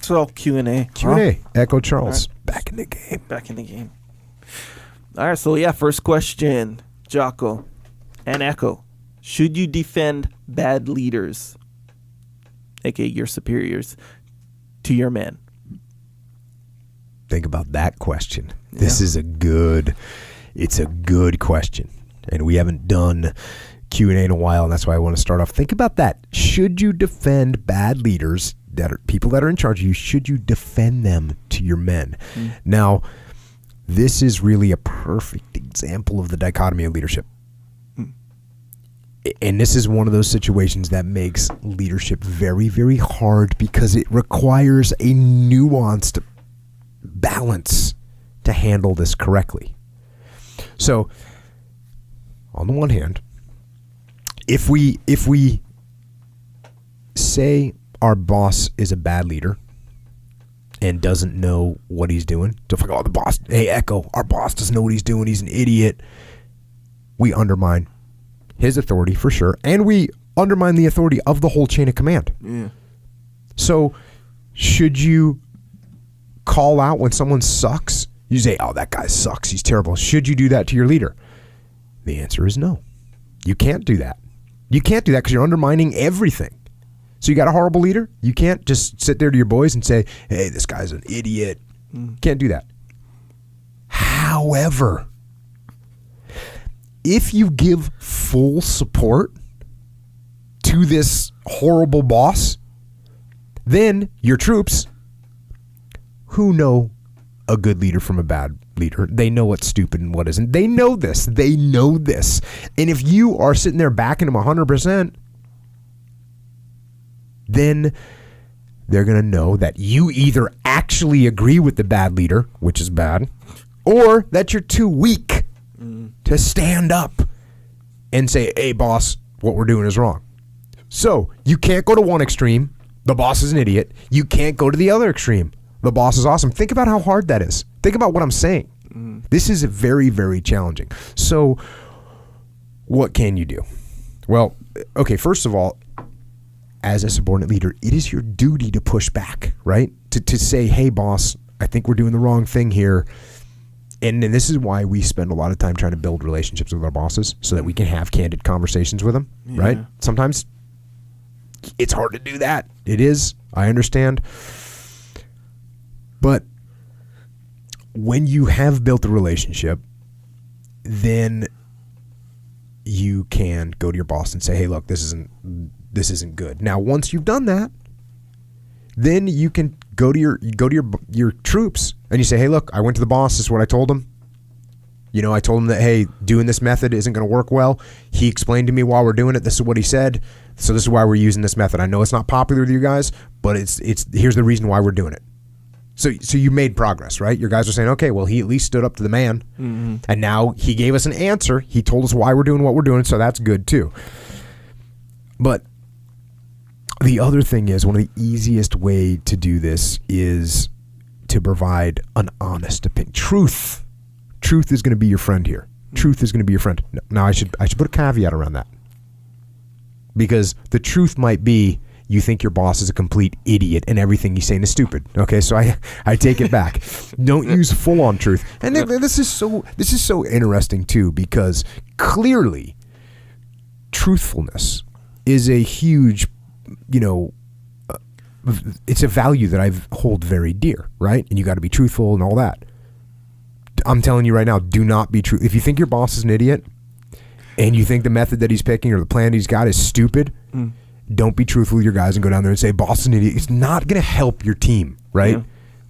It's all Q&A. Q&A. Echo Charles. Right. Back in the game. All right, so yeah, first question, Jocko and Echo. Should you defend bad leaders, aka your superiors, to your men? Think about that question. This is a good question. And we haven't done Q&A in a while, and that's why I want to start off. Think about that. Should you defend bad leaders, that are people that are in charge of you? Should you defend them to your men? Now, this is really a perfect example of the dichotomy of leadership. And this is one of those situations that makes leadership very, very hard because it requires a nuanced balance to handle this correctly. So, on the one hand, if we say our boss is a bad leader and doesn't know what he's doing, so if I go, the boss, hey, Echo, our boss doesn't know what he's doing, he's an idiot, we undermine his authority for sure, and we undermine the authority of the whole chain of command. Yeah. So, should you call out when someone sucks? You say, oh, that guy sucks, he's terrible. Should you do that to your leader? The answer is no. You can't do that. You can't do that because you're undermining everything. So you got a horrible leader? You can't just sit there to your boys and say, hey, this guy's an idiot. Can't do that. However, if you give full support to this horrible boss, then your troops, who know a good leader from a bad leader, they know what's stupid and what isn't. They know this. And if you are sitting there backing them 100%, then they're going to know that you either actually agree with the bad leader, which is bad, or that you're too weak to stand up and say, hey, boss, what we're doing is wrong. So you can't go to one extreme. The boss is an idiot. You can't go to the other extreme. The boss is awesome. Think about how hard that is. Think about what I'm saying. This is very, very challenging. So what can you do? Well, okay, first of all, as a subordinate leader, it is your duty to push back, right? To say, hey, boss, I think we're doing the wrong thing here. And this is why we spend a lot of time trying to build relationships with our bosses so that we can have candid conversations with them, right? Sometimes it's hard to do that. It is. I understand. But when you have built a relationship, then you can go to your boss and say, hey, look, this isn't good. Now, once you've done that, then you can go to your troops and you say, hey, look, I went to the boss. This is what I told him. I told him that, hey, doing this method isn't going to work well. He explained to me while we're doing it. This is what he said. So this is why we're using this method. I know it's not popular with you guys, but it's here's the reason why we're doing it. So you made progress, right? Your guys are saying, okay, well, he at least stood up to the man. And now he gave us an answer. He told us why we're doing what we're doing, so that's good too. But the other thing is, one of the easiest way to do this is to provide an honest opinion. Truth is going to be your friend here. Truth is going to be your friend. Now, I should put a caveat around that. Because the truth might be, you think your boss is a complete idiot and everything he's saying is stupid. Okay, so I take it back. Don't use full-on truth. And this is so interesting too, because clearly truthfulness is a huge, it's a value that I hold very dear, right? And you got to be truthful and all that. I'm telling you right now, do not be true. If you think your boss is an idiot and you think the method that he's picking or the plan he's got is stupid, don't be truthful with your guys and go down there and say, boss is an idiot. It's not going to help your team, right? Yeah.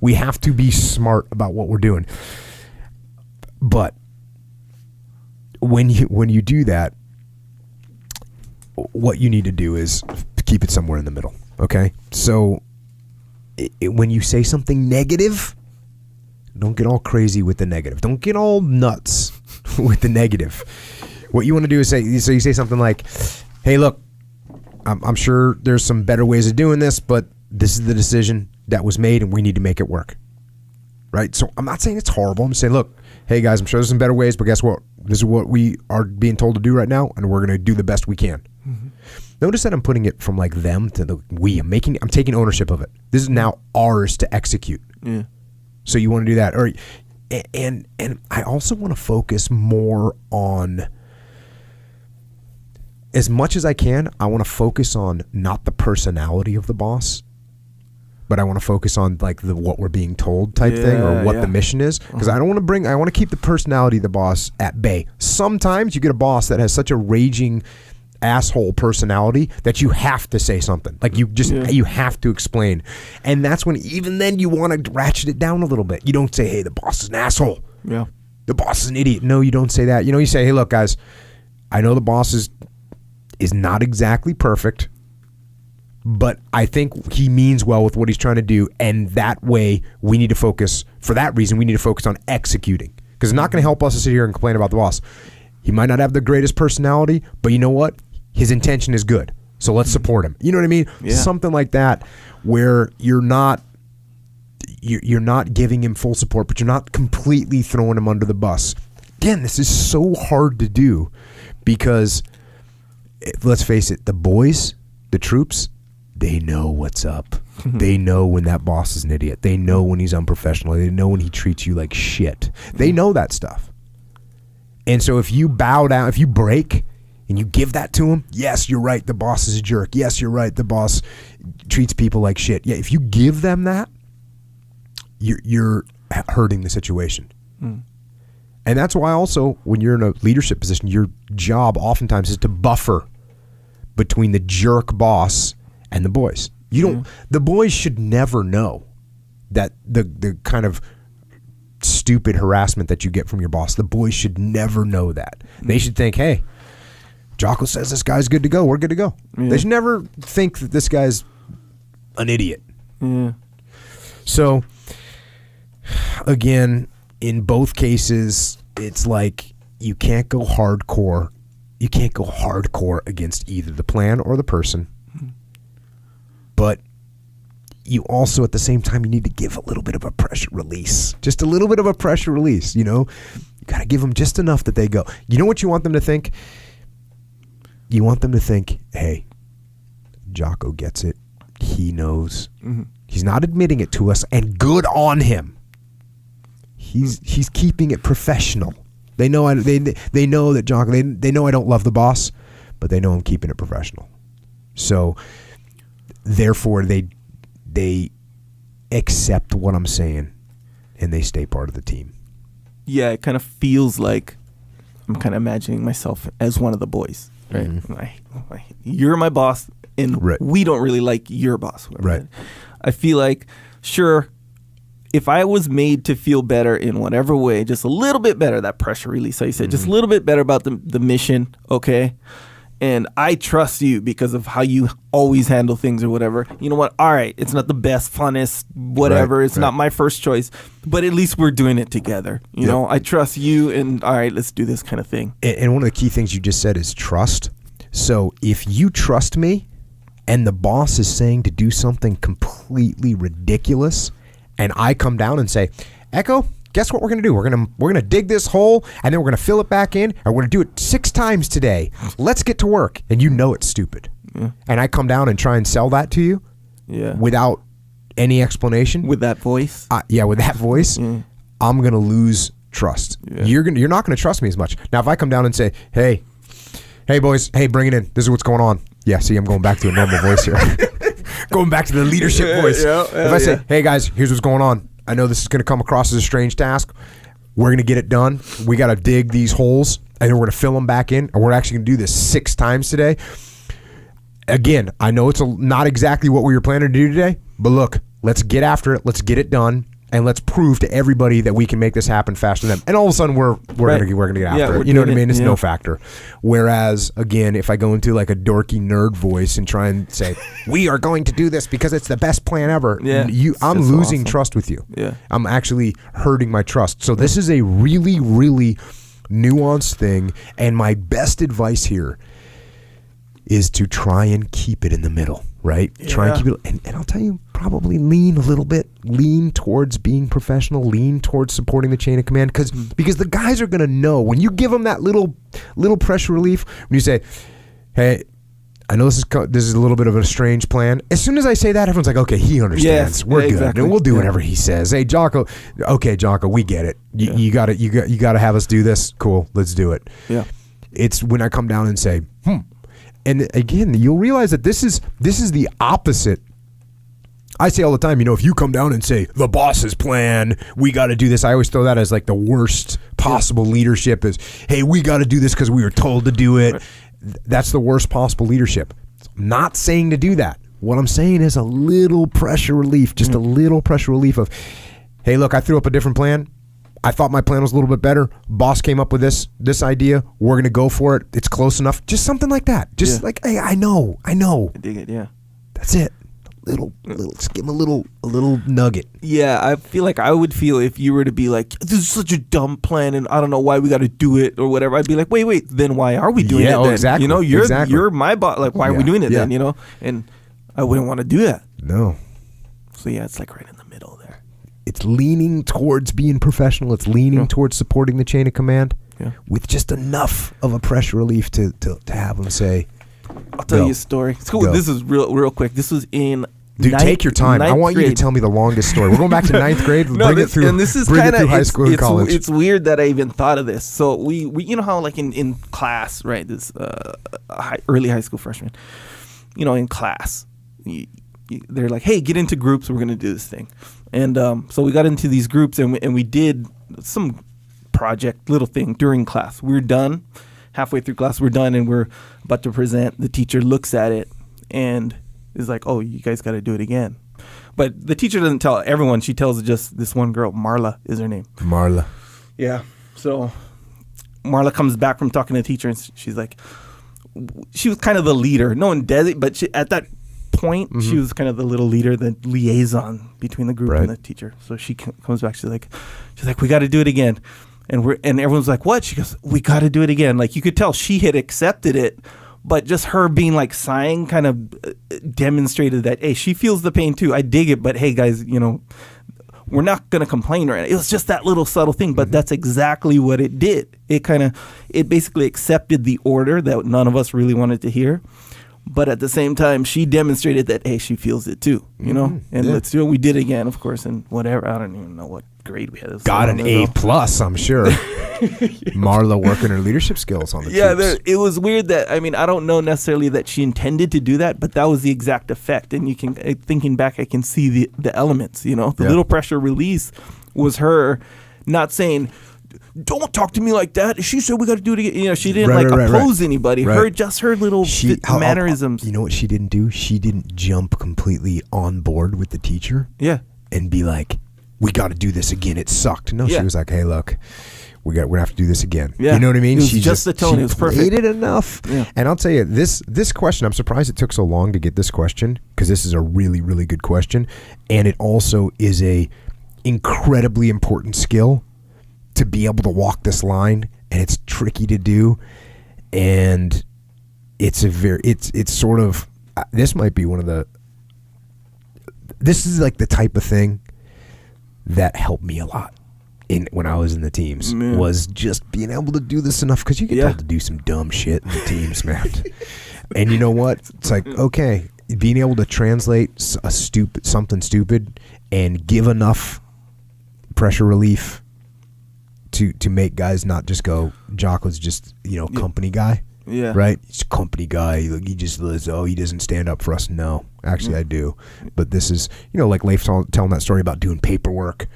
We have to be smart about what we're doing. But when you do that, what you need to do is keep it somewhere in the middle, okay? So when you say something negative, don't get all crazy with the negative. Don't get all nuts with the negative. What you want to do is you say something like, hey, look, I'm sure there's some better ways of doing this, but this is the decision that was made and we need to make it work. Right? So I'm not saying it's horrible. I'm saying, look, hey guys, I'm sure there's some better ways, but guess what? This is what we are being told to do right now, and we're going to do the best we can. Notice that I'm putting it from like them to the we. I'm taking ownership of it. This is now ours to execute. Yeah. So you want to do that, or and I also want to focus more on, as much as I can, I want to focus on not the personality of the boss, but I want to focus on like the what we're being told type thing, or what the mission is, because I want to keep the personality of the boss at bay. Sometimes you get a boss that has such a raging asshole personality that you have to say something, like you have to explain, and that's when even then you want to ratchet it down a little bit. You don't say, hey, the boss is an asshole, the boss is an idiot. No, you don't say that. You say, hey, look guys, I know the boss is not exactly perfect, but I think he means well with what he's trying to do, and that way we need to focus, for that reason we need to focus on executing, because it's not going to help us to sit here and complain about the boss. He might not have the greatest personality, but you know what? His intention is good. So let's support him. You know what I mean? Yeah. Something like that, where you're not giving him full support, but you're not completely throwing him under the bus. Again, this is so hard to do because, let's face it, the boys, the troops, they know what's up. They know when that boss is an idiot. They know when he's unprofessional. They know when he treats you like shit. They know that stuff. And so if you bow down, if you break and you give that to him, yes, you're right, the boss is a jerk. Yes, you're right, the boss treats people like shit. Yeah, if you give them that, you're hurting the situation. And that's why also when you're in a leadership position, your job oftentimes is to buffer between the jerk boss and the boys. The boys should never know that the kind of stupid harassment that you get from your boss. The boys should never know that. They should think, hey, Jocko says this guy's good to go. We're good to go. Yeah. They should never think that this guy's an idiot. Yeah. So, again, in both cases, it's like you can't go hardcore. You can't go hardcore against either the plan or the person. But you also, at the same time, you need to give a little bit of a pressure release. Just a little bit of a pressure release, You got to give them just enough that they go. You know what you want them to think? You want them to think, hey, Jocko gets it. He knows. He's not admitting it to us, and good on him. He's keeping it professional. They know they know that Jocko, they know I don't love the boss, but they know I'm keeping it professional. So therefore they accept what I'm saying and they stay part of the team. Yeah, it kind of feels like I'm kind of imagining myself as one of the boys. Right. You're my boss, and we don't really like your boss. Right. I feel like, sure, if I was made to feel better in whatever way, just a little bit better, that pressure release, like you said, just a little bit better about the mission, okay? And I trust you because of how you always handle things or whatever. You know what? All right, it's not the best, funnest, whatever. It's not my first choice, but at least we're doing it together. You know, I trust you, and all right, let's do this kind of thing. And one of the key things you just said is trust. So if you trust me and the boss is saying to do something completely ridiculous, and I come down and say, Echo, guess what we're going to do? We're going to dig this hole, and then we're going to fill it back in, and we're going to do it 6 times today. Let's get to work. And you know it's stupid. Yeah. And I come down and try and sell that to you without any explanation. With that voice? With that voice, I'm going to lose trust. Yeah. You're not going to trust me as much. Now, if I come down and say, hey boys, hey, bring it in. This is what's going on. Yeah, see, I'm going back to a normal voice here. Going back to the leadership voice. If I say, hey guys, here's what's going on. I know this is going to come across as a strange task. We're going to get it done. We got to dig these holes, and then we're going to fill them back in, and we're actually going to do this 6 times today. Again, I know it's not exactly what we were planning to do today, but look, let's get after it. Let's get it done, and let's prove to everybody that we can make this happen faster than them. And all of a sudden, we're going to get after it. You know what I mean? It's no factor. Whereas, again, if I go into like a dorky nerd voice and try and say, we are going to do this because it's the best plan ever, I'm losing trust with you. Yeah. I'm actually hurting my trust. So this is a really, really nuanced thing, and my best advice here is to try and keep it in the middle, right? Yeah. Try and keep it, and I'll tell you, probably lean a little bit, lean towards being professional, lean towards supporting the chain of command, because the guys are going to know when you give them that little pressure relief, when you say, hey, I know this is a little bit of a strange plan. As soon as I say that, everyone's like, okay, he understands. We're good. Exactly. And we'll do whatever he says. Hey, Jocko, we get it. You got to have us do this. Cool, let's do it. Yeah. It's when I come down and say, and again, you'll realize that this is the opposite. I say all the time, if you come down and say, the boss's plan, we got to do this, I always throw that as like the worst possible leadership is, hey, we got to do this because we were told to do it. Right. That's the worst possible leadership. I'm not saying to do that. What I'm saying is a little pressure relief, just a little pressure relief of, hey, look, I threw up a different plan. I thought my plan was a little bit better. Boss came up with this idea. We're going to go for it. It's close enough. Just something like that. Just like, hey, I know. I dig it, yeah. That's it. Little, just give him a little nugget. Yeah, I feel like I would feel if you were to be like, this is such a dumb plan and I don't know why we got to do it or whatever. I'd be like, wait, then why are we doing it then? Exactly. You're my boss. Like, why are we doing it then, And I wouldn't want to do that. No. So, yeah, it's like right in the middle there. It's leaning towards being professional. It's leaning towards supporting the chain of command with just enough of a pressure relief to have them say, I'll tell you a story. It's cool. This is real quick. This was in take your time. I want you to tell me the longest story. We're going back to ninth grade. Bring it through high school and college. It's weird that I even thought of this. So we you know how like in class, right? This early high school freshman, in class, they're like, hey, get into groups. We're going to do this thing. And so we got into these groups and we did some project, little thing during class. We're done. Halfway through class, we're done and we're about to present. The teacher looks at it and is like, oh, you guys got to do it again. But the teacher doesn't tell everyone. She tells just this one girl. Marla is her name. Marla. Yeah. So Marla comes back from talking to the teacher and she's like, she was kind of the leader. No one does it, but at that point, she was kind of the little leader, the liaison between the group and the teacher. So she comes back. She's like, we got to do it again. And everyone's like, what? She goes, we got to do it again. Like you could tell she had accepted it, but just her being like sighing kind of demonstrated that, hey, she feels the pain too. I dig it, but hey guys, we're not going to complain right now. It was just that little subtle thing, but that's exactly what it did. It basically accepted the order that none of us really wanted to hear. But at the same time, she demonstrated that, hey, she feels it too, And let's do it. We did again, of course, and whatever. I don't even know what grade we had. Got an A+, I'm sure. Marla working her leadership skills on the troops. It was weird that, I don't know necessarily that she intended to do that, but that was the exact effect. And you can, thinking back, I can see the elements, The little pressure release was her not saying, don't talk to me like that. She said we got to do it again. She didn't oppose anybody. Her little mannerisms. You know what she didn't do? She didn't jump completely on board with the teacher. Yeah. And be like, we got to do this again. It sucked. No, she was like, hey, look, we're gonna have to do this again. Yeah. You know what I mean? It was just the tone. It was perfect. She played it enough. Yeah. And I'll tell you, this question, I'm surprised it took so long to get this question because this is a really, really good question. And it also is a incredibly important skill to be able to walk this line, and it's tricky to do, and it's sort of, this might be this is like the type of thing that helped me a lot when I was in the teams, was just being able to do this enough, because you get told to do some dumb shit in the teams, man. And you know what? It's like, okay, being able to translate something stupid and give enough pressure relief to make guys not just go, Jocko's just, company guy. Yeah. Right? He's a company guy. He just lives, he doesn't stand up for us. No. Actually, I do. But this is, like Leif telling that story about doing paperwork.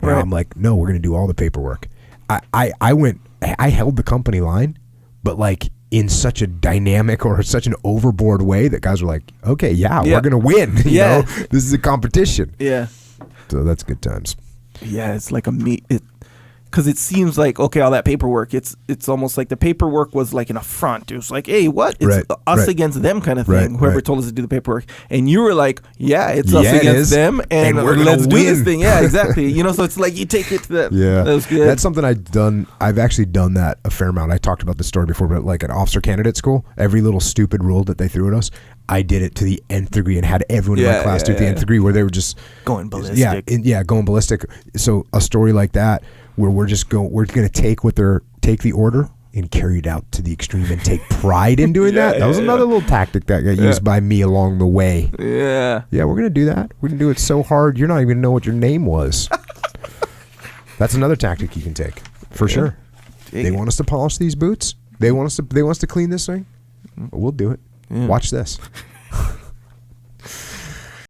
Right. I'm like, no, we're going to do all the paperwork. I held the company line, but like in such a dynamic or such an overboard way that guys were like, okay, we're going to win. You know? This is a competition. Yeah. So that's good times. Yeah, it's like because it seems like, okay, all that paperwork, it's almost like the paperwork was like an affront. It was like, hey, what? It's us against them kind of thing. Whoever told us to do the paperwork. And you were like, it's us against them, and let's do this thing. Yeah, exactly. So it's like you take it to them. Yeah. That was good. That's something I've actually done that a fair amount. I talked about this story before, but like at officer candidate school, every little stupid rule that they threw at us, I did it to the nth degree and had everyone in my class do it to the nth degree, where they were just going ballistic. Going ballistic. So a story like that, where we're going to take the order, and carry it out to the extreme and take pride in doing that. That was another little tactic that got used by me along the way. Yeah. Yeah, we're going to do that. We're going to do it so hard, you're not even going to know what your name was. That's another tactic you can take, for sure. They want us to polish these boots. They want us to clean this thing. We'll do it. Watch this.